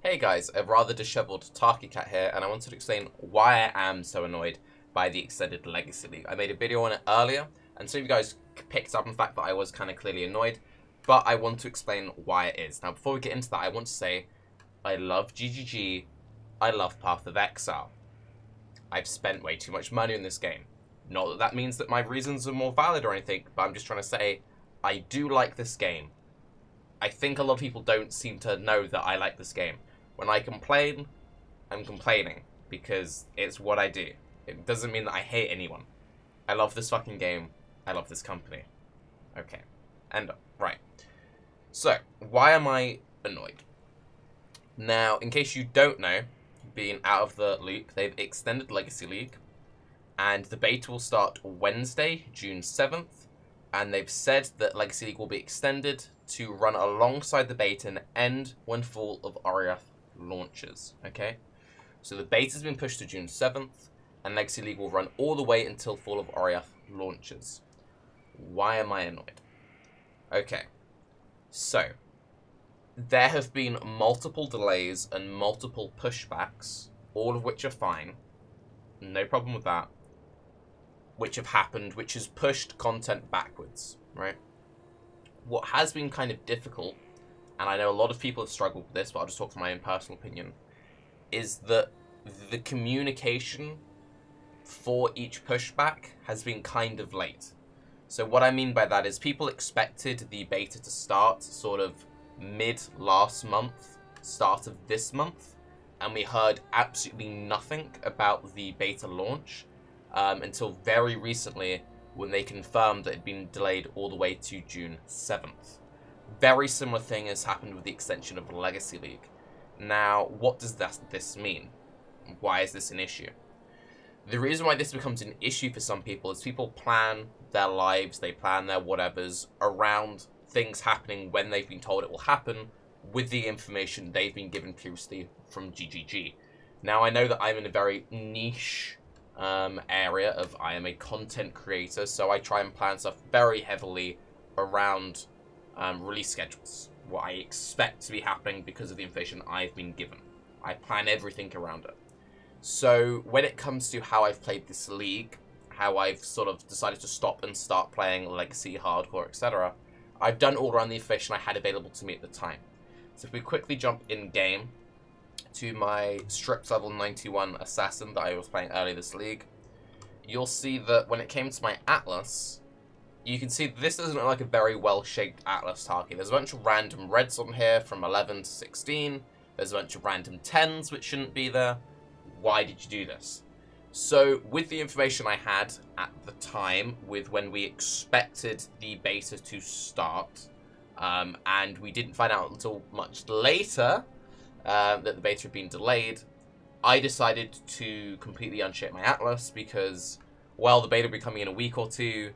Hey guys, a rather disheveled Tarke cat here, and I wanted to explain why I am so annoyed by the extended Legacy League. I made a video on it earlier, and some of you guys picked up on the fact that I was kind of clearly annoyed, but I want to explain why it is. Now, before we get into that, I want to say, I love GGG, I love Path of Exile. I've spent way too much money on this game. Not that that means that my reasons are more valid or anything, but I'm just trying to say, I do like this game. I think a lot of people don't seem to know that I like this game. When I complain, I'm complaining, because it's what I do. It doesn't mean that I hate anyone. I love this fucking game. I love this company. Okay. End up. Right. So, why am I annoyed? Now, in case you don't know, being out of the loop, they've extended Legacy League, and the beta will start Wednesday, June 7th, and they've said that Legacy League will be extended to run alongside the beta and end when Fall of Oriath launches, okay? So the beta's been pushed to June 7th, and Legacy League will run all the way until Fall of Oriath launches. Why am I annoyed? Okay, so there have been multiple delays and multiple pushbacks, all of which are fine, no problem with that, which have happened, which has pushed content backwards, right? What has been kind of difficult, and I know a lot of people have struggled with this, but I'll just talk from my own personal opinion, is that the communication for each pushback has been kind of late. So what I mean by that is people expected the beta to start sort of mid last month, start of this month, and we heard absolutely nothing about the beta launch until very recently, when they confirmed that it had been delayed all the way to June 7th. Very similar thing has happened with the extension of Legacy League. Now, what does this mean? Why is this an issue? The reason why this becomes an issue for some people is people plan their lives, they plan their whatevers around things happening when they've been told it will happen with the information they've been given previously from GGG. Now, I know that I'm in a very niche area of I am a content creator, so I try and plan stuff very heavily around release schedules, what I expect to be happening because of the information I've been given. I plan everything around it. So when it comes to how I've played this league, how I've sort of decided to stop and start playing Legacy, Hardcore, etc., I've done all around the information I had available to me at the time. So if we quickly jump in-game to my stripped level 91 assassin that I was playing earlier this league, you'll see that when it came to my Atlas, you can see this doesn't look like a very well-shaped Atlas Tarke. There's a bunch of random reds on here from 11 to 16. There's a bunch of random 10s which shouldn't be there. Why did you do this? So with the information I had at the time, with when we expected the beta to start, and we didn't find out until much later that the beta had been delayed, I decided to completely unshape my Atlas because, well, the beta will be coming in a week or two,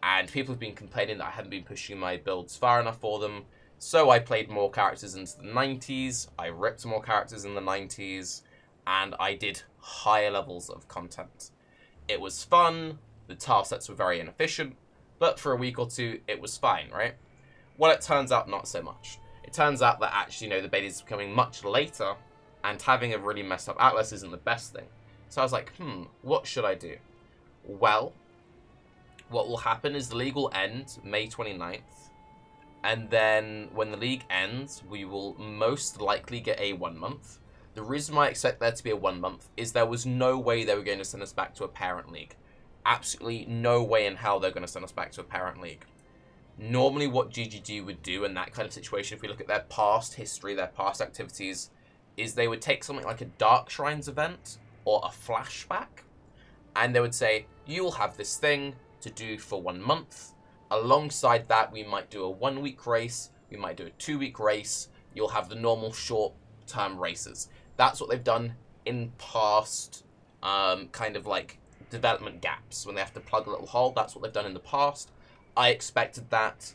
and people have been complaining that I hadn't been pushing my builds far enough for them, so I played more characters into the 90s, I ripped more characters in the 90s, and I did higher levels of content. It was fun, the tile sets were very inefficient, but for a week or two, it was fine, right? Well, it turns out not so much. It turns out that actually, the beta is becoming much later, and having a really messed up Atlas isn't the best thing. So I was like, what should I do? Well, what will happen is the league will end May 29th, and then when the league ends, we will most likely get a 1 month. The reason why I expect there to be a 1 month is there was no way they were going to send us back to a parent league. Absolutely no way in hell they're going to send us back to a parent league. Normally what GGG would do in that kind of situation, if we look at their past history, their past activities, is they would take something like a Dark Shrines event or a flashback, and they would say, you'll have this thing to do for 1 month. Alongside that, we might do a 1 week race, we might do a 2 week race, you'll have the normal short-term races. That's what they've done in past kind of like development gaps. When they have to plug a little hole, that's what they've done in the past. I expected that.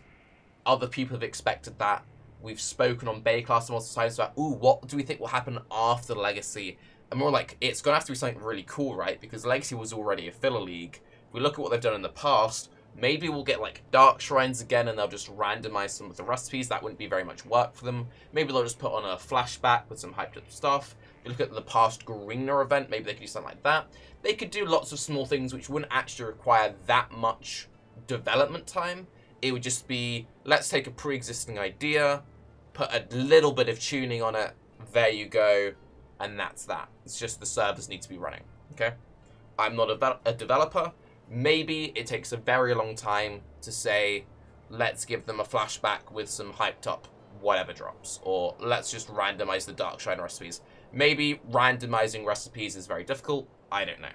Other people have expected that. We've spoken on Baycast multiple times about, ooh, what do we think will happen after Legacy? And we're like, it's going to have to be something really cool, right? Because Legacy was already a filler league. If we look at what they've done in the past, Maybe we'll get like dark shrines again and they'll just randomize some of the recipes. That wouldn't be very much work for them. Maybe they'll just put on a flashback with some hyped up stuff. If you look at the past Greener event, maybe they could do something like that. They could do lots of small things which wouldn't actually require that much development time. It would just be, let's take a pre-existing idea, put a little bit of tuning on it, there you go, and that's that. It's just the servers need to be running, okay? I'm not a developer. Maybe it takes a very long time to say, let's give them a flashback with some hyped up whatever drops, or let's just randomize the Dark Shrine recipes. Maybe randomizing recipes is very difficult, I don't know.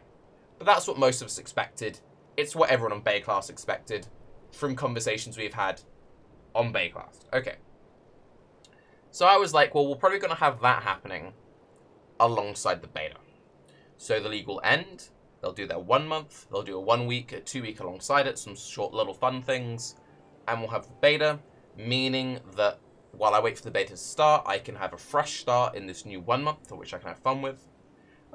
But that's what most of us expected. It's what everyone on Bay Class expected from conversations we've had on Bay Class. Okay. So I was like, well, we're probably going to have that happening alongside the beta. So the league will end. They'll do their 1 month. They'll do a 1 week, a 2 week alongside it. Some short little fun things. And we'll have the beta, meaning that while I wait for the beta to start, I can have a fresh start in this new 1 month, which I can have fun with.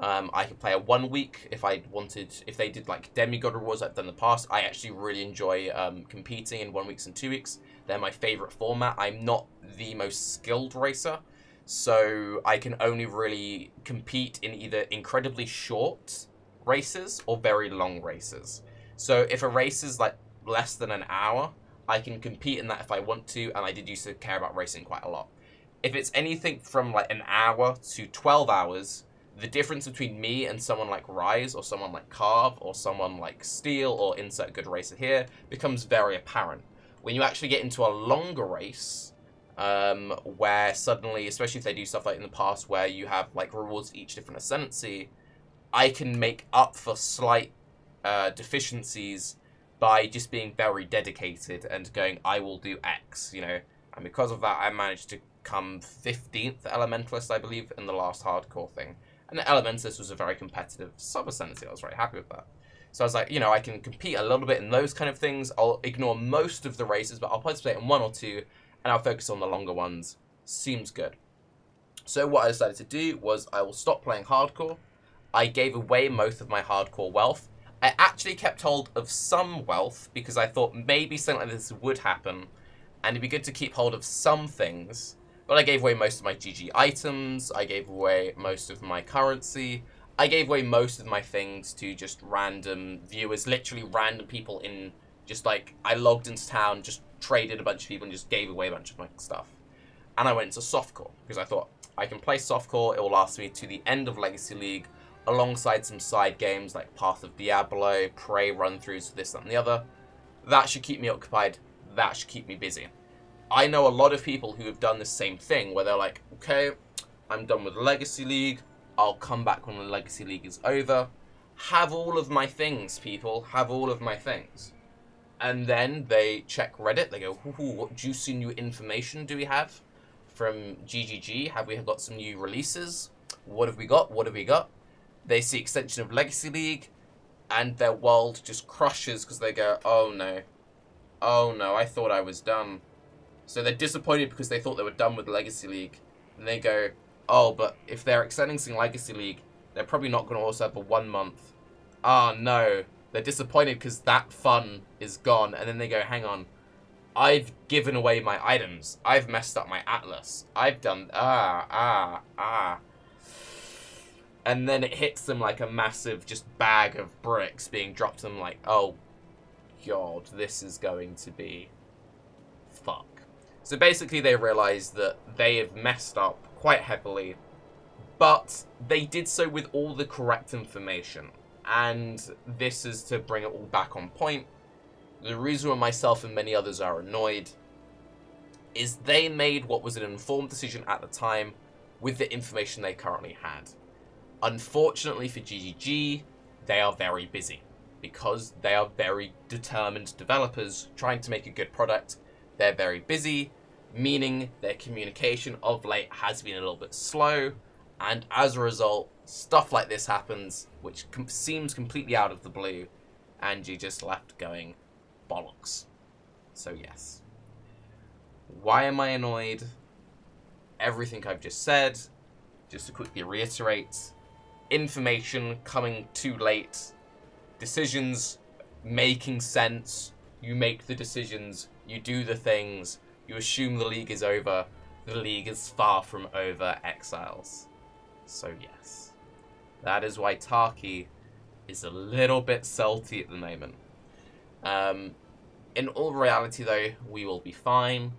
I can play a 1 week if I wanted, if they did like demigod rewards I've done in the past. I actually really enjoy competing in 1 weeks and 2 weeks. They're my favorite format. I'm not the most skilled racer, so I can only really compete in either incredibly short races or very long races. So if a race is like less than an hour, I can compete in that if I want to, and I did used to care about racing quite a lot. If it's anything from like an hour to 12 hours, the difference between me and someone like Rise or someone like Carve or someone like Steel or insert good racer here becomes very apparent. When you actually get into a longer race, where suddenly, especially if they do stuff like in the past where you have like rewards for each different ascendancy, I can make up for slight deficiencies by just being very dedicated and going, I will do X, you know. And because of that, I managed to come 15th Elementalist, I believe, in the last hardcore thing. And the Elementalist was a very competitive sub-ascendancy. I was very happy with that. So I was like, you know, I can compete a little bit in those kind of things. I'll ignore most of the races, but I'll participate in 1 or 2, and I'll focus on the longer ones. Seems good. So what I decided to do was I will stop playing hardcore. I gave away most of my hardcore wealth. I actually kept hold of some wealth because I thought maybe something like this would happen, and it'd be good to keep hold of some things. But I gave away most of my GG items, I gave away most of my currency, I gave away most of my things to just random viewers, literally random people in, just like, I logged into town, just traded a bunch of people and just gave away a bunch of my stuff. And I went into softcore, because I thought, I can play softcore, it will last me to the end of Legacy League, alongside some side games like Path of Diablo, Prey run-throughs, this, that, and the other. That should keep me occupied, that should keep me busy. I know a lot of people who have done the same thing, where they're like, okay, I'm done with Legacy League, I'll come back when the Legacy League is over. Have all of my things, people, have all of my things. And then they check Reddit, they go, ooh, what juicy new information do we have from GGG? Have we got some new releases? What have we got? What have we got? They see extension of Legacy League, and their world just crushes because they go, oh no, I thought I was done. So they're disappointed because they thought they were done with Legacy League. And they go, oh, but if they're extending some Legacy League, they're probably not going to also have a 1 month. Ah, no. They're disappointed because that fun is gone. And then they go, hang on. I've given away my items. I've messed up my Atlas. I've done... And then it hits them like a massive just bag of bricks being dropped to them like, oh, God, this is going to be... fuck. So basically they realize that they have messed up quite heavily, but they did so with all the correct information. And this is to bring it all back on point. The reason why myself and many others are annoyed is they made what was an informed decision at the time with the information they currently had. Unfortunately for GGG, they are very busy because they are very determined developers trying to make a good product. They're very busy, meaning their communication of late has been a little bit slow, and as a result, stuff like this happens, which seems completely out of the blue, and you're just left going, bollocks. So yes. Why am I annoyed? Everything I've just said, just to quickly reiterate, information coming too late, decisions making sense You make the decisions, you do the things, you assume the league is over. The league is far from over, exiles. So yes, that is why Tarke is a little bit salty at the moment. In all reality though, we will be fine.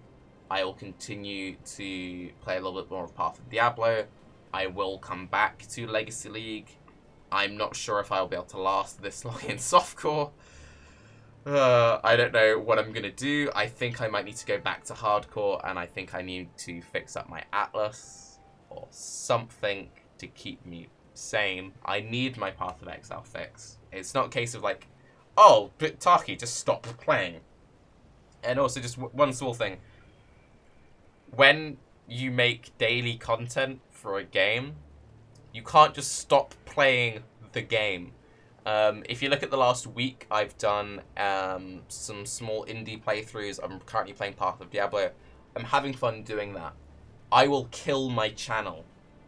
I will continue to play a little bit more of Path of Diablo. I will come back to Legacy League. I'm not sure if I'll be able to last this long in softcore. I don't know what I'm going to do. I think I might need to go back to hardcore, and I think I need to fix up my Atlas or something to keep me sane. I need my Path of Exile fix. It's not a case of like, oh, but Tarke, just stop playing. And also just one small thing. When you make daily content for a game, you can't just stop playing the game. If you look at the last week, I've done some small indie playthroughs. I'm currently playing Path of Diablo. I'm having fun doing that. I will kill my channel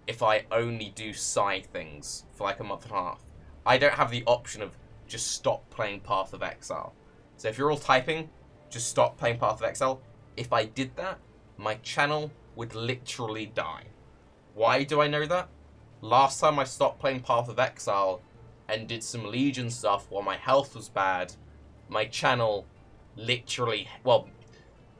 if I only do side things for like a month and a half. I don't have the option of just stop playing Path of Exile. So if you're all typing, just stop playing Path of Exile. If I did that, my channel would literally die. Why do I know that? Last time I stopped playing Path of Exile and did some Legion stuff while my health was bad, my channel literally, well,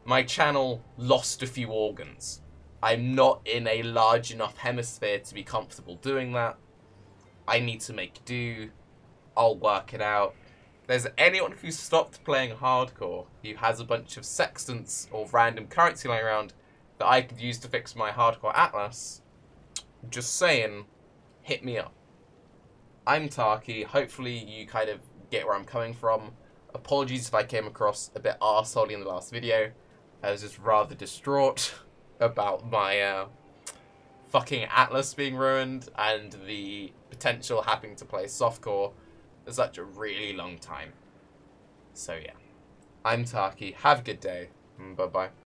my channel lost a few organs. I'm not in a large enough hemisphere to be comfortable doing that. I need to make do. I'll work it out. If there's anyone who stopped playing hardcore who has a bunch of sextants or random currency lying around that I could use to fix my hardcore Atlas, just saying, hit me up. I'm Tarke. Hopefully you kind of get where I'm coming from. Apologies if I came across a bit arseholey in the last video. I was just rather distraught about my fucking Atlas being ruined and the potential having to play softcore for such a really long time. So yeah, I'm Tarke. Have a good day. Bye-bye.